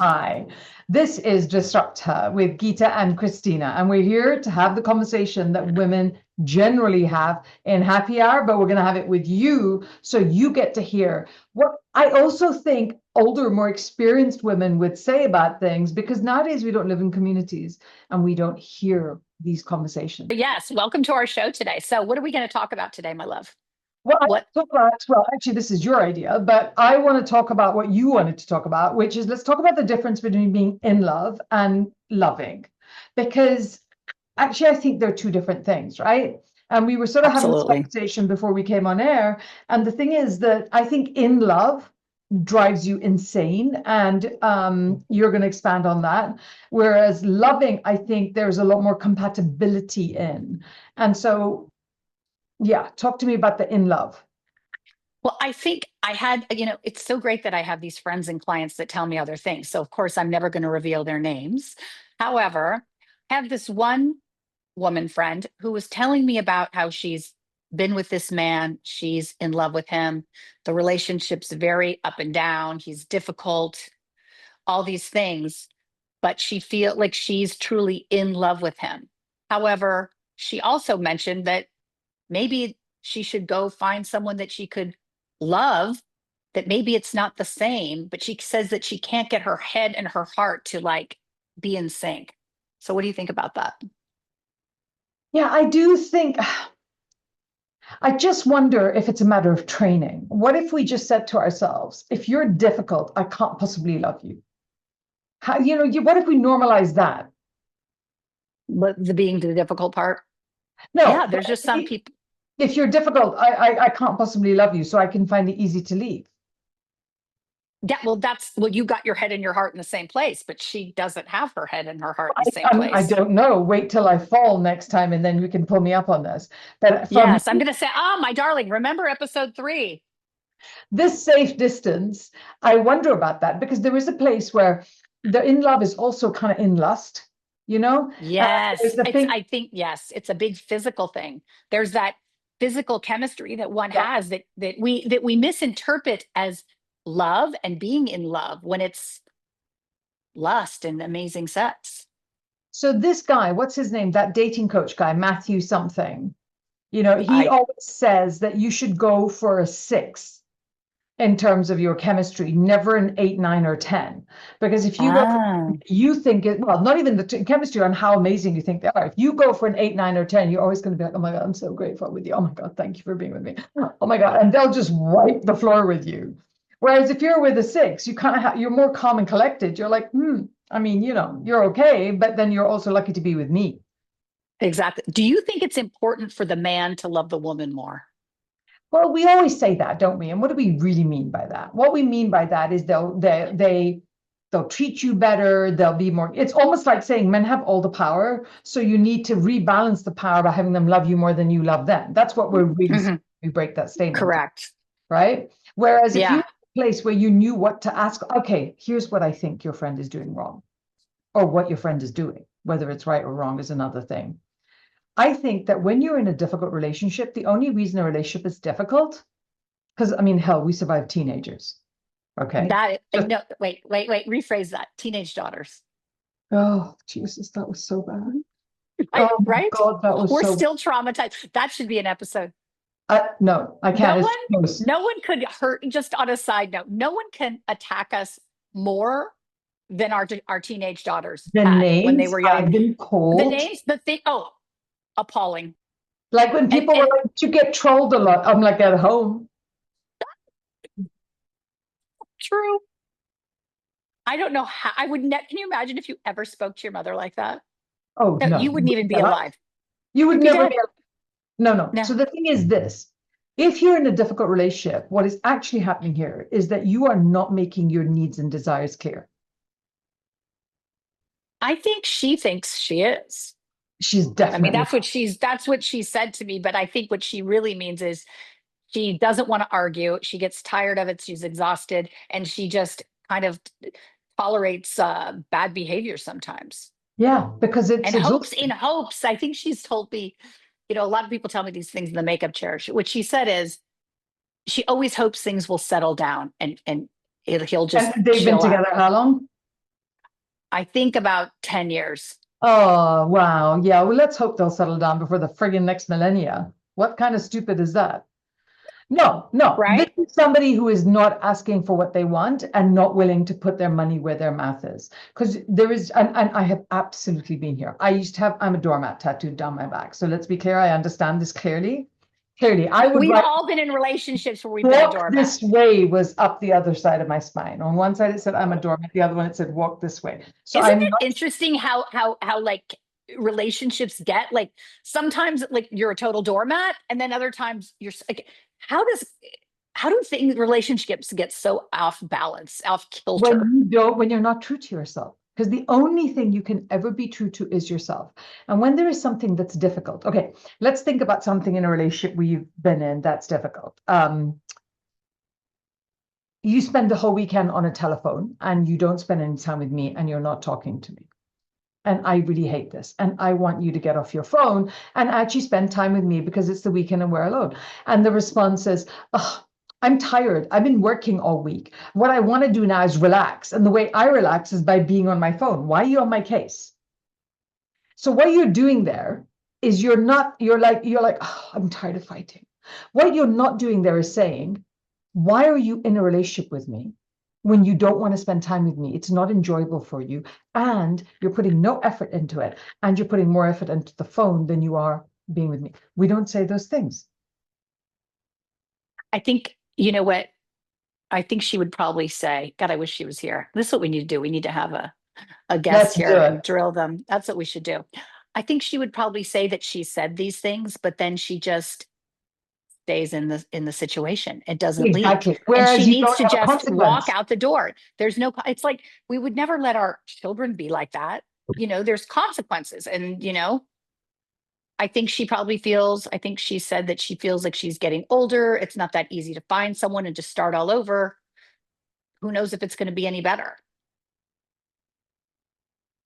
Hi, this is DisruptHer with Geeta and Christina, and we're here to have the conversation that women generally have in happy hour, but we're going to have it with you so you get to hear what I also think older, more experienced women would say about things, because nowadays we don't live in communities and we don't hear these conversations. Yes, welcome to our show today. So what are we going to talk about today, my love? Well, actually, this is your idea, but I want to talk about what you wanted to talk about, which is let's talk about the difference between being in love and loving, because actually, I think they're two different things, right? And we were sort of having this conversation before we came on air. And the thing is that I think in love drives you insane, and you're going to expand on that. Whereas loving, I think there's a lot more compatibility in. And so, yeah, talk to me about the in love. Well, I think I had, it's so great that I have these friends and clients that tell me other things. So, of course, I'm never going to reveal their names. However, I have this one woman friend who was telling me about how she's been with this man. She's in love with him. The relationship's very up and down. He's difficult, all these things, but she feels like she's truly in love with him. However, she also mentioned that maybe she should go find someone that she could love, that maybe it's not the same, but she says that she can't get her head and her heart to like be in sync. So what do you think about that? Yeah, I do think, I just wonder if it's a matter of training. What if we just said to ourselves, if you're difficult, I can't possibly love you? How, what if we normalize that? The being the difficult part? No. Yeah, there's just some people. If you're difficult, I can't possibly love you, so I can find it easy to leave. Yeah, well, you got your head and your heart in the same place, but she doesn't have her head and her heart in the same place. I don't know. Wait till I fall next time, and then you can pull me up on this. But yes, I'm going to say, my darling, remember episode 3? This safe distance, I wonder about that, because there is a place where the in love is also kind of in lust, Yes, I think, yes, it's a big physical thing. There's that physical chemistry that one has that we misinterpret as love and being in love when it's lust and amazing sex. So this guy, what's his name? That dating coach guy, Matthew something. He always says that you should go for a 6 in terms of your chemistry, never an 8, 9, or 10. Because if you go, you think it, well, not even the chemistry on how amazing you think they are. If you go for an 8, 9, or 10, you're always going to be like, oh my God, I'm so grateful with you. Oh my God, thank you for being with me. Oh my God. And they'll just wipe the floor with you. Whereas if you're with a 6, you kind of you're more calm and collected. You're like, I mean, you're okay, but then you're also lucky to be with me. Exactly. Do you think it's important for the man to love the woman more? Well, we always say that, don't we? And what do we really mean by that? What we mean by that is they'll treat you better. They'll be more. It's almost like saying men have all the power, so you need to rebalance the power by having them love you more than you love them. That's what we're really saying. We break that statement. Correct. Right? Whereas if you're in a place where you knew what to ask, okay, here's what I think your friend is doing wrong, or what your friend is doing, whether it's right or wrong is another thing. I think that when you're in a difficult relationship, the only reason a relationship is difficult, because I mean, hell, we survived teenagers. Okay. No, wait, rephrase that. Teenage daughters. Oh, Jesus, that was so bad. Right? God, that was We're still traumatized. That should be an episode. No, I can't. No one could hurt, just on a side note, no one can attack us more than our teenage daughters when they were young. I've been cold. The names, appalling. Like when people were like, you get trolled a lot. I'm like, at home. True. I don't know how I would can you imagine if you ever spoke to your mother like that? Oh, no. You wouldn't even be alive. You would never be alive. No. So the thing is this. If you're in a difficult relationship, what is actually happening here is that you are not making your needs and desires clear. I think she thinks she is. She's definitely. I mean, that's what she said to me. But I think what she really means is she doesn't want to argue. She gets tired of it. She's exhausted, and she just kind of tolerates bad behavior sometimes. Yeah, because it's And hopes exhausting. in hopes. I think she's told me, a lot of people tell me these things in the makeup chair. What she said is she always hopes things will settle down and he'll just And they've been chill out. together how long? I think about 10 years. Oh, wow. Yeah, well, let's hope they'll settle down before the friggin' next millennia. What kind of stupid is that? No, no. This Right? is somebody who is not asking for what they want and not willing to put their money where their mouth is. Because there is, and I have absolutely been here. I'm a doormat tattooed down my back. So let's be clear, I understand this clearly. Clearly, I would We've write all been in relationships where we've been a walk doormat. this way was up the other side of my spine. On one side it said I'm a doormat, the other one it said walk this way. So Isn't I'm it not. interesting how like relationships get like sometimes like you're a total doormat and then other times you're like how does how do things relationships get so off balance, off kilter? When you're not true to yourself, because the only thing you can ever be true to is yourself. And when there is something that's difficult, okay, let's think about something in a relationship we've been in that's difficult. You spend the whole weekend on a telephone and you don't spend any time with me and you're not talking to me. And I really hate this. And I want you to get off your phone and actually spend time with me because it's the weekend and we're alone. And the response is, oh, I'm tired. I've been working all week. What I want to do now is relax. And the way I relax is by being on my phone. Why are you on my case? So what you're doing there is you're like, oh, I'm tired of fighting. What you're not doing there is saying, why are you in a relationship with me when you don't want to spend time with me? It's not enjoyable for you. And you're putting no effort into it. And you're putting more effort into the phone than you are being with me. We don't say those things. I think, you know what? I think she would probably say, God, I wish she was here. This is what we need to do. We need to have a guest Let's do here it. and drill them. That's what we should do. I think she would probably say that she said these things, but then she just stays in the situation. It doesn't leave. Exactly. And she Whereas you needs don't to have a just walk consequence. out the door. There's no, it's like we would never let our children be like that. There's consequences. And, I think she said that she feels like she's getting older. It's not that easy to find someone and just start all over. Who knows if it's going to be any better?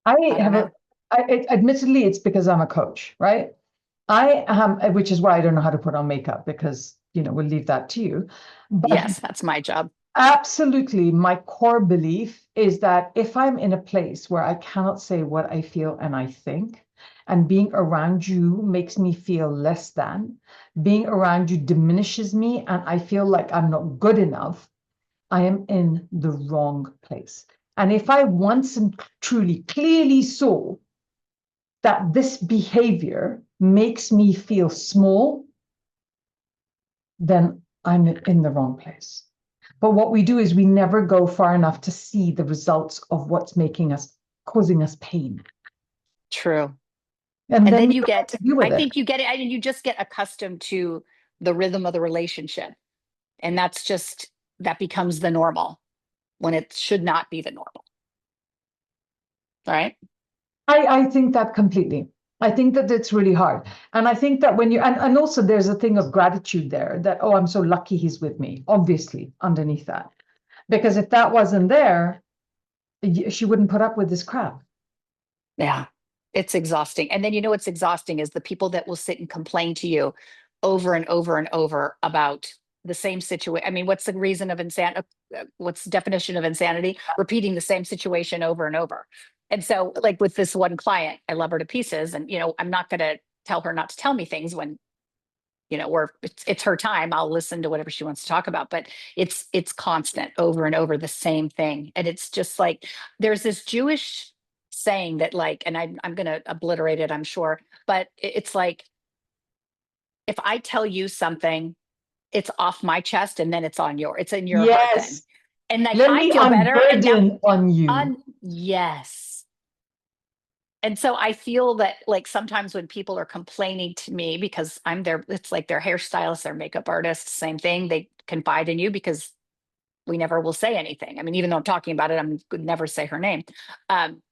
I I don't have know. admittedly, it's because I'm a coach, right? I am, which is why I don't know how to put on makeup because, we'll leave that to you. But Yes, that's my job. absolutely, my core belief is that if I'm in a place where I cannot say what I feel and I think, and being around you makes me feel less than, being around you diminishes me, and I feel like I'm not good enough, I am in the wrong place. And if I once and truly clearly saw that this behavior makes me feel small, then I'm in the wrong place. But what we do is we never go far enough to see the results of what's causing us pain. True. And And then then we you don't have get, to deal with I it. think you get it, and you just get accustomed to the rhythm of the relationship. And that becomes the normal when it should not be the normal. Right. I think that completely. I think that it's really hard. And I think that and also there's a thing of gratitude there that, oh, I'm so lucky he's with me, obviously, underneath that. Because if that wasn't there, she wouldn't put up with this crap. Yeah. It's exhausting. And then what's exhausting is the people that will sit and complain to you over and over and over about the same situation. I mean, what's the reason of insanity? What's the definition of insanity? Repeating the same situation over and over. And so, like with this one client, I love her to pieces. And, I'm not going to tell her not to tell me things when, it's her time. I'll listen to whatever she wants to talk about, but it's constant over and over the same thing. And it's just like, there's this Jewish saying that like, and I'm going to obliterate it, I'm sure, but it's like, if I tell you something, it's off my chest and then it's in your heart then. Yes. And like, Let I me feel better. And now, unburden on you. yes. And so I feel that like sometimes when people are complaining to me because I'm their, it's like their hairstylist, their makeup artist, same thing. They confide in you because we never will say anything. I mean, even though I'm talking about it, I'm could never say her name. Um,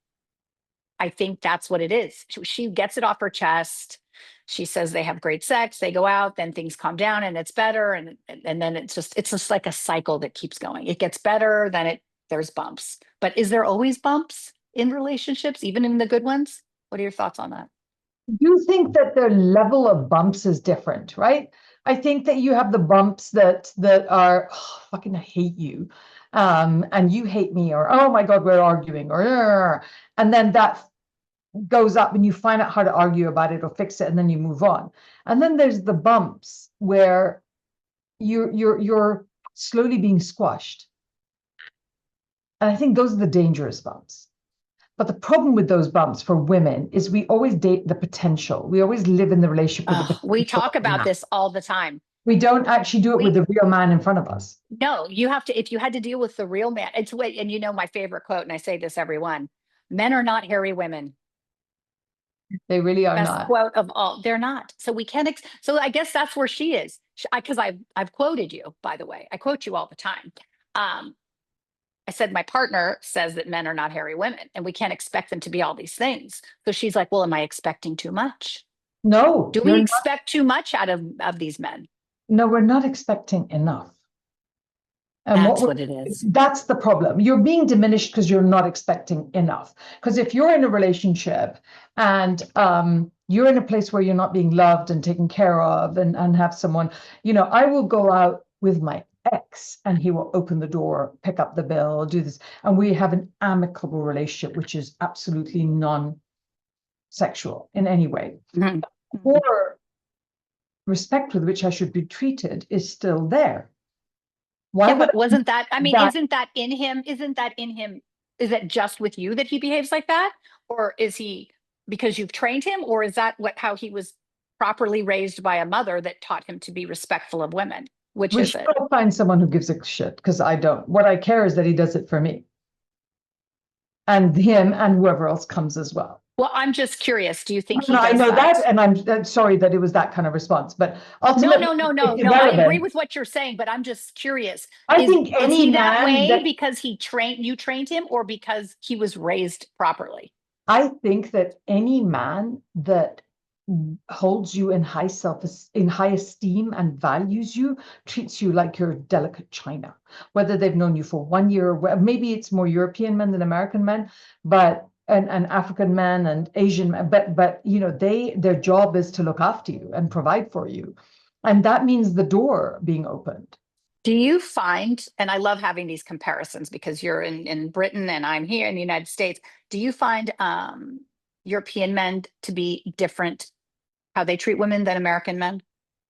I think that's what it is. She gets it off her chest. She says they have great sex. They go out, then things calm down and it's better. And then it's just like a cycle that keeps going. It gets better, then there's bumps. But is there always bumps? in relationships, even in the good ones? What are your thoughts on that? You think that their level of bumps is different, right? I think that you have the bumps that are fucking hate you, and you hate me, or oh my God, we're arguing, or and then that goes up and you find out how to argue about it or fix it, and then you move on. And then there's the bumps where you're slowly being squashed. And I think those are the dangerous bumps. But the problem with those bumps for women is we always date the potential. We always live in the relationship with the We potential talk of about man. this all the time. We don't actually do it with We the real man in front of us. No, you have to, if you had to deal with the real man, it's what, and you know my favorite quote, and I say this everyone, men are not hairy women. They really are Best not. quote of all. They're not. So we can't, so I guess that's where she is. Because I've quoted you, by the way. I quote you all the time. I said, my partner says that men are not hairy women and we can't expect them to be all these things. So she's like, well, am I expecting too much? No, Do we expect too much out of these men? no, we're not expecting enough. And That's what it is. That's the problem. You're being diminished because you're not expecting enough. Because if you're in a relationship and you're in a place where you're not being loved and taken care of and have someone, I will go out with my ex and he will open the door, pick up the bill, do this. And we have an amicable relationship, which is absolutely non-sexual in any way. Mm-hmm. Or respect with which I should be treated is still there. Why but wasn't that, I mean, isn't that in him? Isn't that in him? Is that just with you that he behaves like that? Or is he because you've trained him? Or is that how he was properly raised by a mother that taught him to be respectful of women? Which is it? I'll find someone who gives a shit because I don't. What I care is that he does it for me. And him and whoever else comes as well. Well, I'm just curious. Do you think he does I know that, and I'm sorry that it was that kind of response, but ultimately, no. I agree with what you're saying, but I'm just curious. I think is he that way because you trained him, or because he was raised properly? I think that any man that holds you in high esteem and values you treats you like you're delicate china, whether they've known you for 1 year, or maybe it's more European men than American men, but and African men and Asian men, but their job is to look after you and provide for you, and that means the door being opened. Do you find, and I love having these comparisons because you're in Britain and I'm here in the United States, do you find European men to be different, how they treat women, than American men?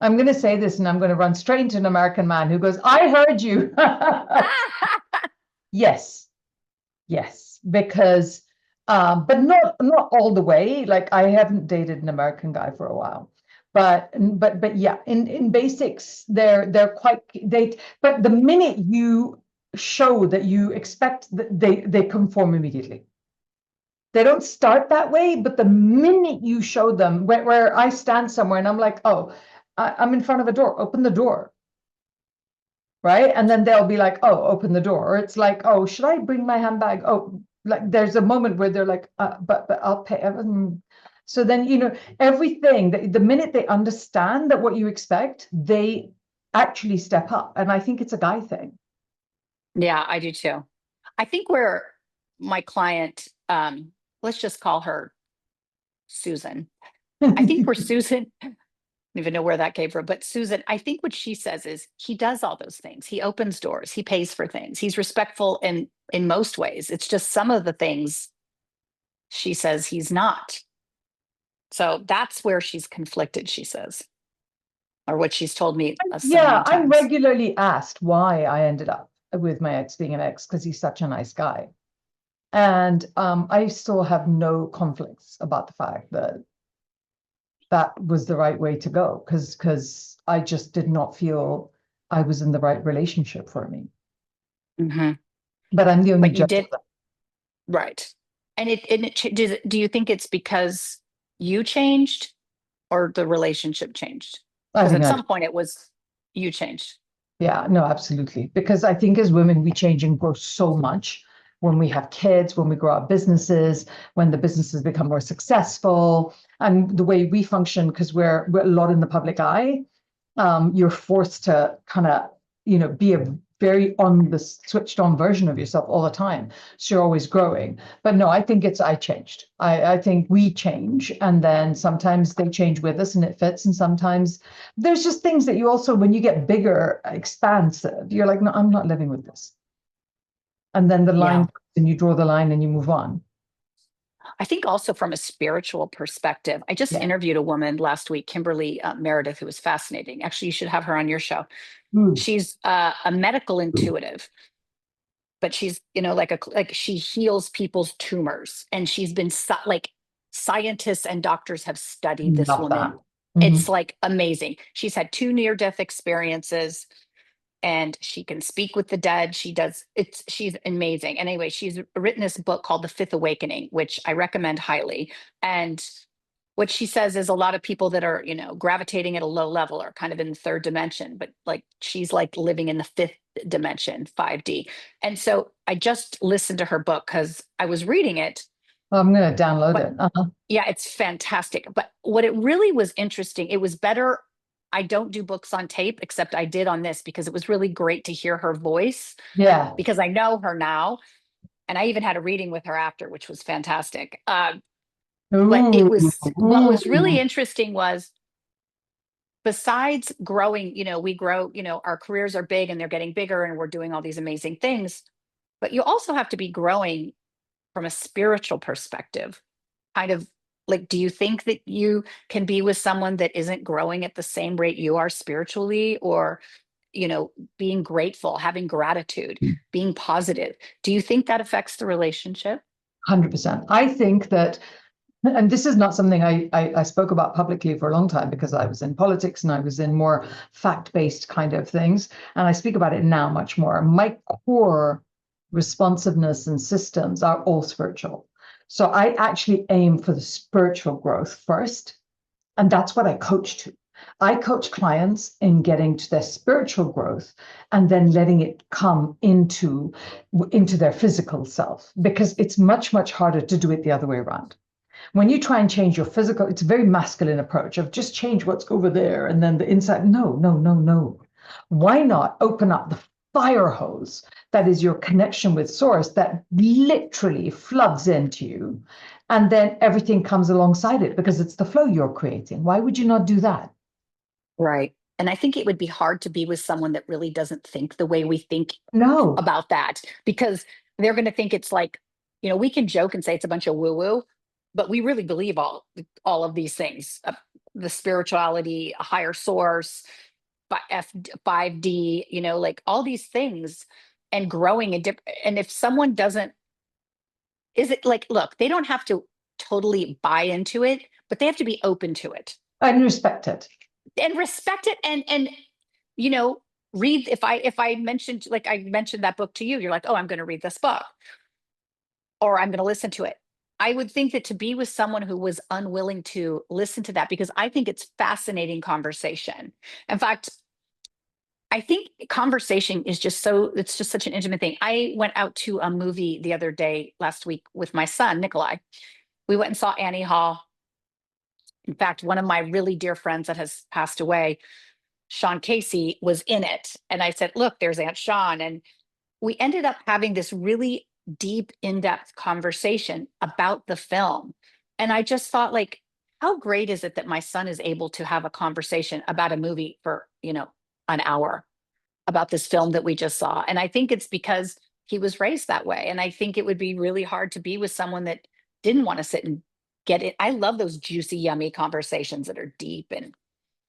I'm going to say this and I'm going to run straight into an American man who goes, I heard you. Yes, because but not all the way. Like, I haven't dated an American guy for a while, but yeah, in basics, they're quite but the minute you show that you expect that they conform immediately. They don't start that way, but the minute you show them where I stand somewhere and I'm like, oh, I'm in front of a door, open the door. Right. And then they'll be like, oh, open the door. Or it's like, oh, should I bring my handbag? Oh, like there's a moment where they're like, but I'll pay. So then, everything, the minute they understand that what you expect, they actually step up. And I think it's a guy thing. Yeah, I do too. I think where my client, let's just call her Susan. I think where Susan, I don't even know where that came from, but Susan, I think what she says is he does all those things. He opens doors, he pays for things, he's respectful in most ways. It's just some of the things she says he's not. So that's where she's conflicted, she says, or what she's told me. Yeah, I'm regularly asked why I ended up with my ex being an ex, because he's such a nice guy. And I still have no conflicts about the fact that that was the right way to go, because I just did not feel I was in the right relationship for me. Mm-hmm. But I'm the only judge. Did, right. And do you think it's because you changed or the relationship changed? Because at some point it was you changed. Yeah, no, absolutely. Because I think as women, we change and grow so much when we have kids, when we grow our businesses, when the businesses become more successful, and the way we function, because we're a lot in the public eye, you're forced to kind of, be a very on the switched on version of yourself all the time. So you're always growing. But no, I think I changed. I think we change, and then sometimes they change with us and it fits. And sometimes there's just things that you also, when you get bigger, expansive, you're like, no, I'm not living with this. And then the line, and you draw the line and you move on. I think also from a spiritual perspective, I just interviewed a woman last week, Kimberly Meredith, who was fascinating. Actually, you should have her on your show. She's a medical intuitive, but she's, like she heals people's tumors, and she's been like scientists and doctors have studied this woman. It's like amazing. She's had 2 near-death experiences, and she can speak with the dead. She's amazing. Anyway, she's written this book called The Fifth Awakening, which I recommend highly. And what she says is a lot of people that are, gravitating at a low level are kind of in the 3rd dimension, but like she's like living in the 5th dimension, 5D. And so I just listened to her book because I was reading it. I'm going to download it. Yeah, it's fantastic. But what it really was interesting, it was better. I don't do books on tape, except I did on this because it was really great to hear her voice. Yeah. Because I know her now. And I even had a reading with her after, which was fantastic. But what was really interesting was, besides growing, we grow, our careers are big and they're getting bigger and we're doing all these amazing things. But you also have to be growing from a spiritual perspective. Kind of like, do you think that you can be with someone that isn't growing at the same rate you are spiritually, or, being grateful, having gratitude, being positive? Do you think that affects the relationship? 100%. I think that, and this is not something I spoke about publicly for a long time because I was in politics and I was in more fact-based kind of things. And I speak about it now much more. My core responsiveness and systems are all spiritual. So I actually aim for the spiritual growth first. And that's what I coach to. I coach clients in getting to their spiritual growth and then letting it come into their physical self, because it's much, much harder to do it the other way around. When you try and change your physical, it's a very masculine approach of just change what's over there and then the inside. No, no, no, no. Why not open up the fire hose that is your connection with source that literally floods into you, and then everything comes alongside it because it's the flow you're creating? Why would you not do that? Right. And I think it would be hard to be with someone that really doesn't think the way we think No. about that, because they're going to think it's like, we can joke and say it's a bunch of woo-woo, but we really believe all of these things, the spirituality, a higher source, 5D, like all these things, and growing and if someone doesn't, is it like, look, they don't have to totally buy into it, but they have to be open to it And respect it. and respect it. And read, if I mentioned, like I mentioned that book to you, you're like, oh, I'm going to read this book, or I'm going to listen to it. I would think that to be with someone who was unwilling to listen to that, because I think it's fascinating conversation. In fact, I think conversation is it's just such an intimate thing. I went out to a movie the other day, last week, with my son, Nikolai. We went and saw Annie Hall. In fact, one of my really dear friends that has passed away, Sean Casey, was in it. And I said, look, there's Aunt Sean. And we ended up having this really deep, in-depth conversation about the film. And I just thought, like, how great is it that my son is able to have a conversation about a movie for, an hour, about this film that we just saw. And I think it's because he was raised that way. And I think it would be really hard to be with someone that didn't want to sit and get it. I love those juicy, yummy conversations that are deep. And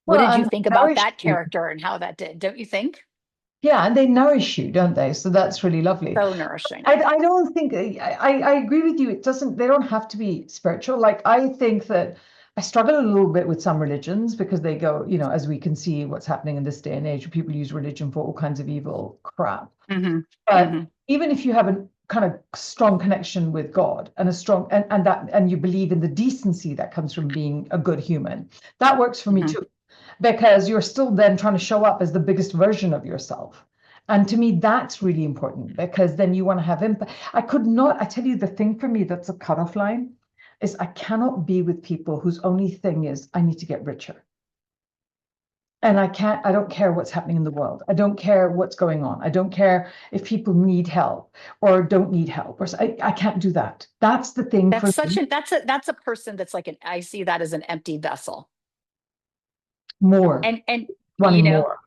what did you think about that character and how that did? Don't you think? Yeah, and they nourish you, don't they? So that's really lovely. So nourishing. I don't think, I agree with you. They don't have to be spiritual. Like, I think that I struggle a little bit with some religions because they go, as we can see what's happening in this day and age, people use religion for all kinds of evil crap. But even if you have a kind of strong connection with God and a strong, and you believe in the decency that comes from being a good human, that works for me too. Because you're still then trying to show up as the biggest version of yourself. And to me, that's really important, because then you want to have impact. I tell you, the thing for me that's a cutoff line is I cannot be with people whose only thing is, I need to get richer. And I don't care what's happening in the world. I don't care what's going on. I don't care if people need help or don't need help. I can't do that. That's the thing for me. That's a person that's like I see that as an empty vessel. More, And you wanting know, more.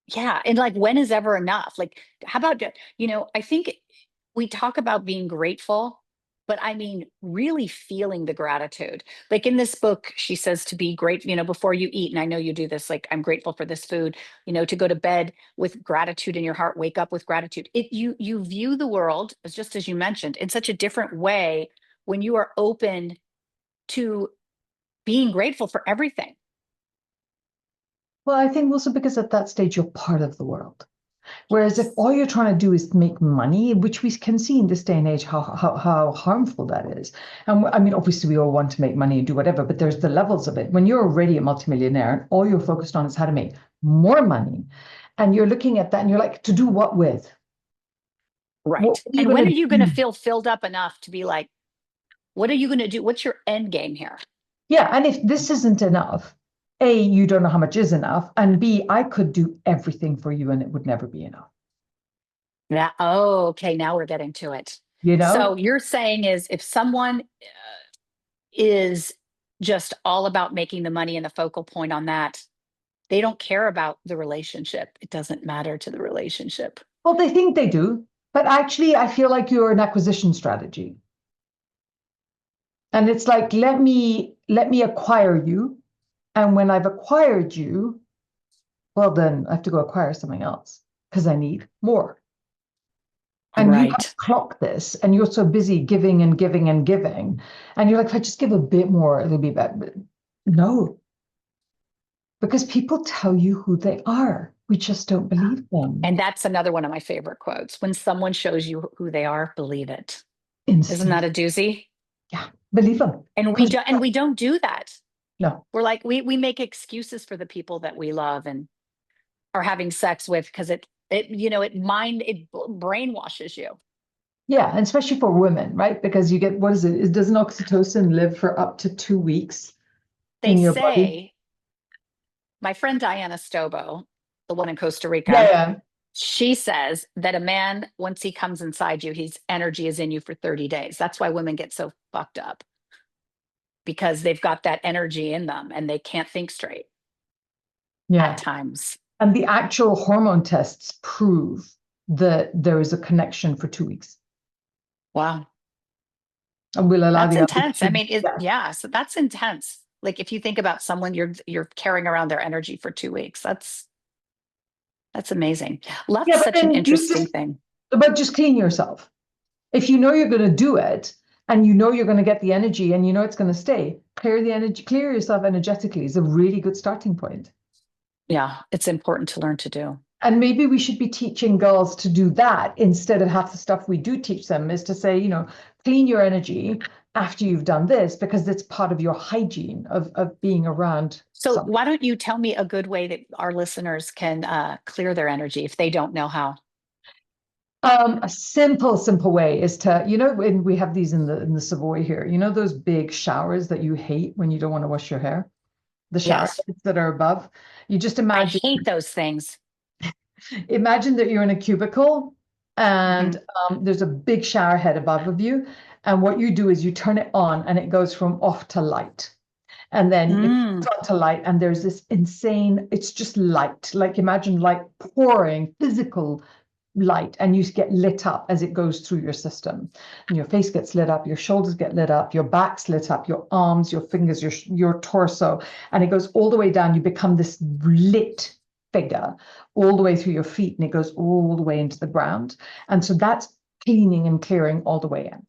yeah, and like when is ever enough? Like how about, I think we talk about being grateful, but I mean really feeling the gratitude. Like in this book, she says to be grateful, before you eat, and I know you do this, like I'm grateful for this food, to go to bed with gratitude in your heart, wake up with gratitude. You view the world, as just as you mentioned, in such a different way when you are open to being grateful for everything. Well, I think also because at that stage you're part of the world. Whereas if all you're trying to do is make money, which we can see in this day and age how harmful that is. And I mean, obviously we all want to make money and do whatever, but there's the levels of it. When you're already a multimillionaire and all you're focused on is how to make more money, and you're looking at that and you're like, to do what with? What Right. are you And going when are to you going to do? feel filled up enough to be like, what are you going to do? What's your end game here? Yeah, and if this isn't enough, A, you don't know how much is enough, and B, I could do everything for you and it would never be enough. Yeah. Oh, okay. Now we're getting to it. You So know? you're saying is if someone is just all about making the money and the focal point on that, they don't care about the relationship. It doesn't matter to the relationship. Well, they think they do, but actually, I feel like you're an acquisition strategy. And it's like, let me acquire you. And when I've acquired you, well, then I have to go acquire something else because I need more. And you have to Right. clock this, and you're so busy giving and giving and giving. And you're like, if I just give a bit more, it'll be better. But no, because people tell you who they are. We just don't believe them And that's another one of my favorite quotes. When someone shows you who they are, believe it. Isn't instantly. that a doozy? Yeah, believe them. And Because we don't do that. no, We're like, we make excuses for the people that we love and are having sex with because it brainwashes you. yeah, and especially for women, right? Because you get, what is it? Doesn't oxytocin live for up to 2 weeks They in your body? say, my friend Diana Stobo, the one in Costa Yeah, Rica, yeah. she says that a man, once he comes inside you, his energy is in you for 30 days. That's why women get so fucked up because they've got that energy in them and they can't think straight at Yeah. times. And the actual hormone tests prove that there is a connection for 2 weeks. Wow. And we'll allow That's the other intense. I two. mean, Yeah. yeah, so that's intense. Like if you think about someone you're carrying around their energy for 2 weeks, that's amazing. Yeah, Love's but such an then interesting thing. just clean yourself. If you know you're going to do it and you know you're going to get the energy and you know it's going to stay, clear the energy, clear yourself energetically is a really good starting point. Yeah, it's important to learn to do. And maybe we should be teaching girls to do that instead of half the stuff we do teach them is to say, clean your energy after you've done this because it's part of your hygiene of being around So something. why don't you tell me a good way that our listeners can clear their energy if they don't know how? A simple way is to, when we have these in the Savoy here, those big showers that you hate when you don't want to wash your hair, the shower Yes, heads that are above. You just I imagine hate those things. that you're in a cubicle Hmm. and there's a big shower head above of you. And what you do is you turn it on and it goes from off to light. And then it Mm. comes on to light and there's this insane, it's just light. Like imagine light pouring, physical light, and you get lit up as it goes through your system. And your face gets lit up, your shoulders get lit up, your back's lit up, your arms, your fingers, your torso, and it goes all the way down. You become this lit figure all the way through your feet, and it goes all the way into the ground. And so that's cleaning and clearing all the way in.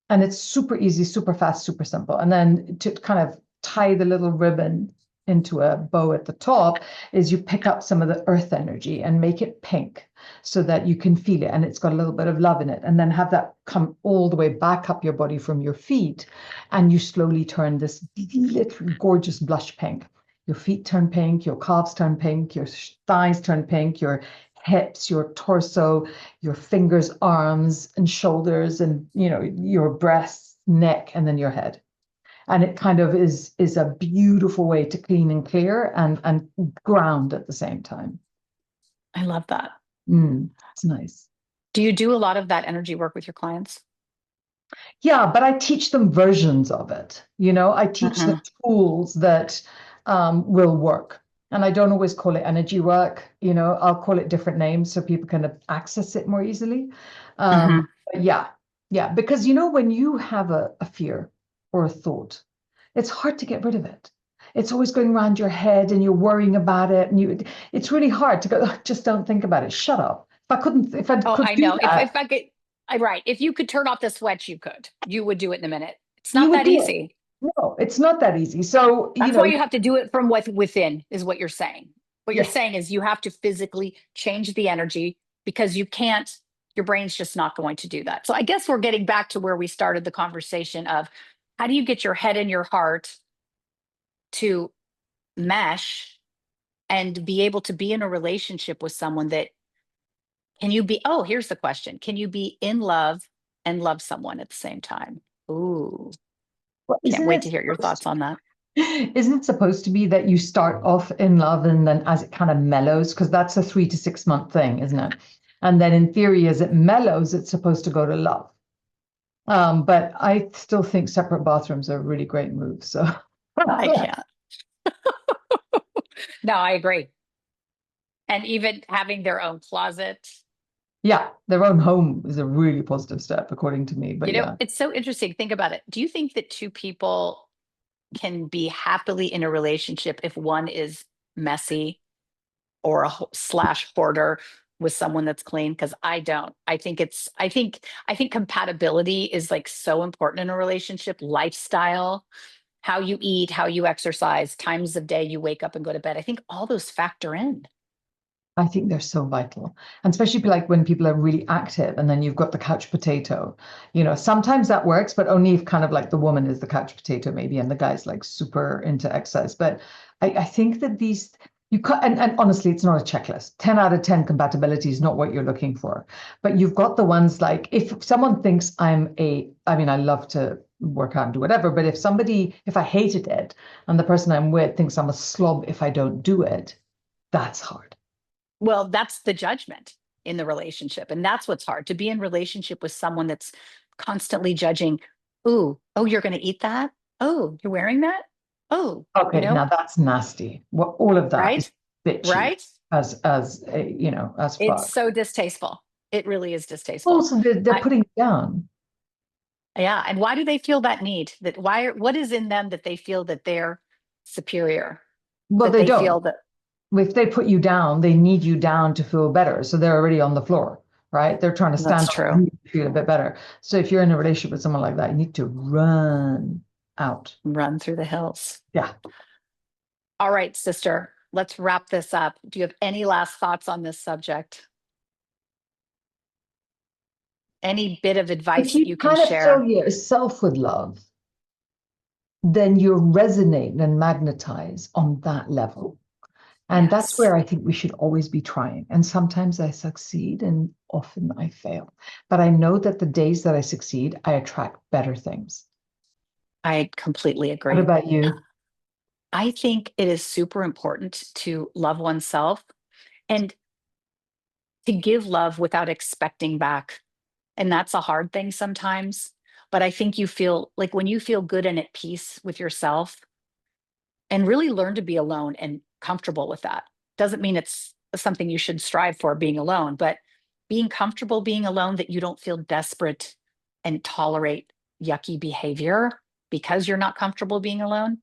And it's super easy, super fast, super simple. And then to kind of tie the little ribbon into a bow at the top is you pick up some of the earth energy and make it pink so that you can feel it and it's got a little bit of love in it, and then have that come all the way back up your body from your feet, and you slowly turn this little gorgeous blush pink. Your feet turn pink, your calves turn pink, your thighs turn pink, your hips, your torso, your fingers, arms and shoulders, and your breasts, neck, and then your head. And it kind of is a beautiful way to clean and clear and ground at the same time. I love that. It's nice. Do you do a lot of that energy work with your clients? Yeah, but I teach them versions of it. I teach them Mhm. tools that will work. And I don't always call it energy work. I'll call it different names so people can access it more easily. Mhm. But yeah, because when you have a fear or a thought, it's hard to get rid of it. It's always going around your head and you're worrying about it. And it's really hard to go, "Oh, just don't think about it. Shut up. If I Oh, could I do know. that, If I could, right. If you could turn off the switch, you could. You would do it in a minute. It's you not would that do it. easy. No, it's not that easy. So, That's why you have to do it from within, is what you're saying. What you're yes, saying is you have to physically change the energy because you can't, your brain's just not going to do that. So I guess we're getting back to where we started the conversation of how do you get your head and your heart to mesh and be able to be in a relationship with someone that can you be, oh, here's the question. Can you be in love and love someone at the same time? Ooh, well, can't wait to hear your thoughts on that. isn't it supposed to be that you start off in love and then as it kind of mellows, because that's a 3 to 6 month thing, isn't it? And then in theory, as it mellows, it's supposed to go to love. But I still think separate bathrooms are a really great move. So I can't. No, I agree. And even having their own closet. yeah, their own home is a really positive step, according to me. But yeah, It's so interesting. Think about it. Do you think that two people can be happily in a relationship if one is messy or a slash hoarder with someone that's clean? Because I don't. I think compatibility is like so important in a relationship. Lifestyle, how you eat, how you exercise, times of day you wake up and go to bed. I think all those factor in. I think they're so vital. And especially like when people are really active and then you've got the couch potato. Sometimes that works, but only if kind of like the woman is the couch potato, maybe, and the guy's like super into exercise. But I think that these you cut and honestly, it's not a checklist. 10 out of 10 compatibility is not what you're looking for. But you've got the ones like if someone thinks I mean, I love to work out and do whatever, but if I hated it and the person I'm with thinks I'm a slob if I don't do it, that's hard. Well, that's the judgment in the relationship. And that's what's hard to be in relationship with someone that's constantly judging. Ooh, oh, you're going to eat that? Oh, you're wearing that? Oh, Okay, now that's nasty. What all of that is right? bitchy Right? as It's fuck. so distasteful. It really is distasteful. Also, they're I, putting it down. yeah. And why do they feel that need? What is in them that they feel that they're superior? Well, That they they don't. feel that If they put you down, they need you down to feel better. So they're already on the floor, right? They're trying to stand that's on true. you to feel a bit better. So if you're in a relationship with someone like that, you need to run out. Run through the hills. Yeah. All right, sister, let's wrap this up. Do you have any last thoughts on this subject? Any bit of If advice that you you can kind of fill share? yourself with love, then you resonate and magnetize on that level. And that's Yes, where I think we should always be trying. And sometimes I succeed and often I fail. But I know that the days that I succeed, I attract better things. I completely What agree. about you? I think it is super important to love oneself and to give love without expecting back. And that's a hard thing sometimes. But I think you feel like when you feel good and at peace with yourself and really learn to be alone and comfortable with that. Doesn't mean it's something you should strive for being alone, but being comfortable being alone that you don't feel desperate and tolerate yucky behavior because you're not comfortable being alone.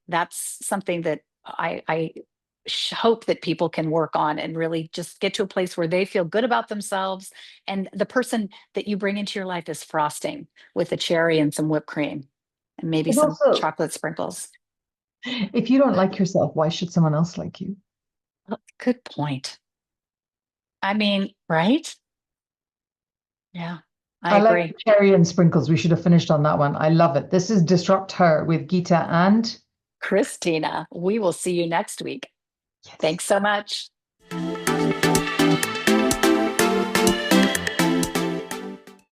That's something that I hope that people can work on and really just get to a place where they feel good about themselves. And the person that you bring into your life is frosting with a cherry and some whipped cream and maybe And some also, chocolate sprinkles. if you don't like yourself, why should someone else like you? Good point. I mean, right? Yeah, I I like agree. cherry and sprinkles. We should have finished on that one. I love it. This is Disrupt Her with Geeta and Christina, we will see you next week. yes. Thanks so much.